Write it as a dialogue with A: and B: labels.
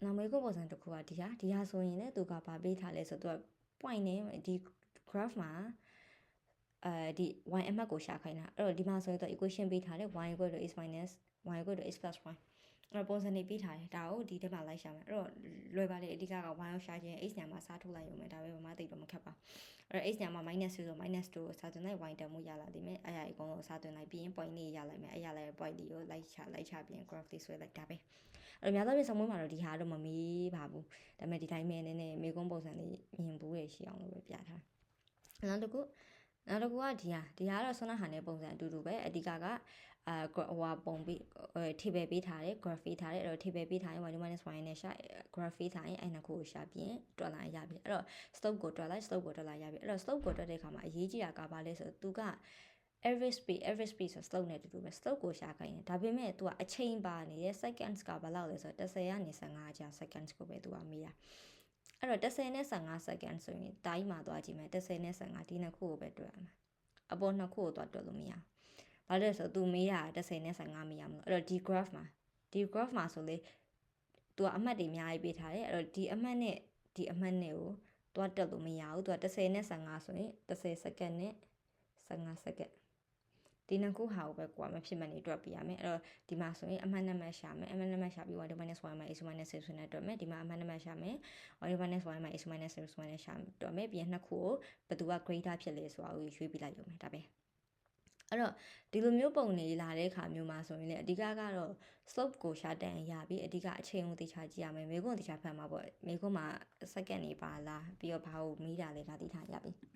A: နောက်မေးခွန်းပုံစံတစ်ခုကဒီဟာဆိုရင်လည်းသူကဘာပေးထားလဲဆိုတော့ point နဲ့ဒီ graph မှာဒီ y အမှတ်ကိုရှာခိုင်းတာအဲ့တော့ဒီမှာဆိုရင်တော့ equation ပေးထားတယ် y = x minus y = x plus 1အဲ့တော့ပုံစံနေပေးထားတယ်ဒါကိုဒီထဲမှာလိုက်ရှာမယ်အဲ့တော့လွယ်ပါလေအဓိကက y ကိုရှာခြင်း x ညမှာစားထုတ်လိုက်ရုံပဲဒါပဲဘာမှသိတော့မခက်ပါအဲ့တော့ x ညမှာ -2 ဆို -2 ကိုစားသွင်းလိုက် y တန်မှုရလာလိမ့်မယ်အဲ့ရအကုန်လုံးစားသွင်းလိုက်ပြီးရင် point လေးရလိုက်မယ်အဲ့ရလိုက် point လေးကိုလိုက်ချပြီးရင် graph လေးဆွဲလိုက်ဒါပဲအဲ့တော့များသောအားဖြင့်စမွေးမှာတော့ဒီဟာတော့မမေးပါဘူးဒါပေမဲ့ဒီတိုင်းပဲနည်းနည်းမေးခွန်းပုံစံလေးမြင်ဘူးရရှိအောင်လို့ပဲပြထားနောက်တစ်ခုကဒီဟာကတော့ဆွမ်းနာဟာနဲ့ပုံစံအတူတူပဲအဓိကကပုံပြီးtable ပေးထားတယ် graph ပေးထားတယ်အဲ့တော့ table ပေးထားရင် y - y နဲ့ရှာ graph ပေးထားရင်အဲ့နှစ်ခုကိုရှာပြီးရင်တွက်လာရပြီအဲ့တော့ slope ကိုတွက်လိုက် slope ကိုတွက်လာရပြီအဲ့တော့ slope ကိုတွက်တဲ့အခါမှာအရေးကြီးတာကဘာလဲဆိုတော့သူက average speed ဆို slope နဲ့တူတူပဲ slope ကိုရှာခိုင်းတယ်ဒါပေမဲ့ तू ကအချိန်ပါနေတဲ့ seconds ကဘယ်လောက်လဲဆိုတော့10ကနေ15ကြာ seconds ကိုပဲ तू ကမေးတာအဲ့တော့10နဲ့15 second ဆိုရင်တိုင်းမှာသွားကြည့်မယ်10နဲ့15ဒီနှစ်ခုကိုပဲတွက်ရမှာအပေါ်နှစ်ခုကိုသွားတွက်လို့မရဘာလဲဆိုတော့ तू မေးတာ10နဲ့15မေးရမလို့အဲ့တော့ဒီ graph မှာဆိုလေ तू အမှတ်တွေအများကြီးပေးထားတယ်အဲ့တော့ဒီအမှတ်နဲ့ဒီအမှတ်နဲ့ကိုသွားတွက်လို့မရဘူး तू က10နဲ့15ဆိုရင်10 second နဲ့15 secondဒီနှစ်ခုဟာကိုပဲကိုကမဖြစ်မနေတွက်ပြရမယ်အဲ့တော့ဒီမှာဆိုရင်အမှတ်နံပါတ်ရှာမယ်အမှတ်နံပါတ်ရှာပြီး y - y - x - 6နဲ့တွက်မယ်ဒီမှာအမှတ်နံပါတ်ရှာမယ် y - y - x - 6နဲ့ရှာတွက်မယ်ပြီးရင်နှစ်ခုကိုဘယ်သူက greater ဖြစ်လဲဆိုတာကိုရွေးပြလိုက်ရုံပဲဒါပဲအဲ့တော့ဒီလိုမျိုးပုံနေလာတဲ့အခါမျိုးမှာဆိုရင်လည်းအဓိကကတော့ slope ကိုရှာတန်ရပြီးအဓိကအချိန်ကိုသိချကြည့်ရမယ်မေးခွန်းသိချဖတ်မှာပေါ့မေးခွန်းမှာ second နေပါလားပြီးတော့ဘာကိုမေးတာလဲဒါသိထားရပြီ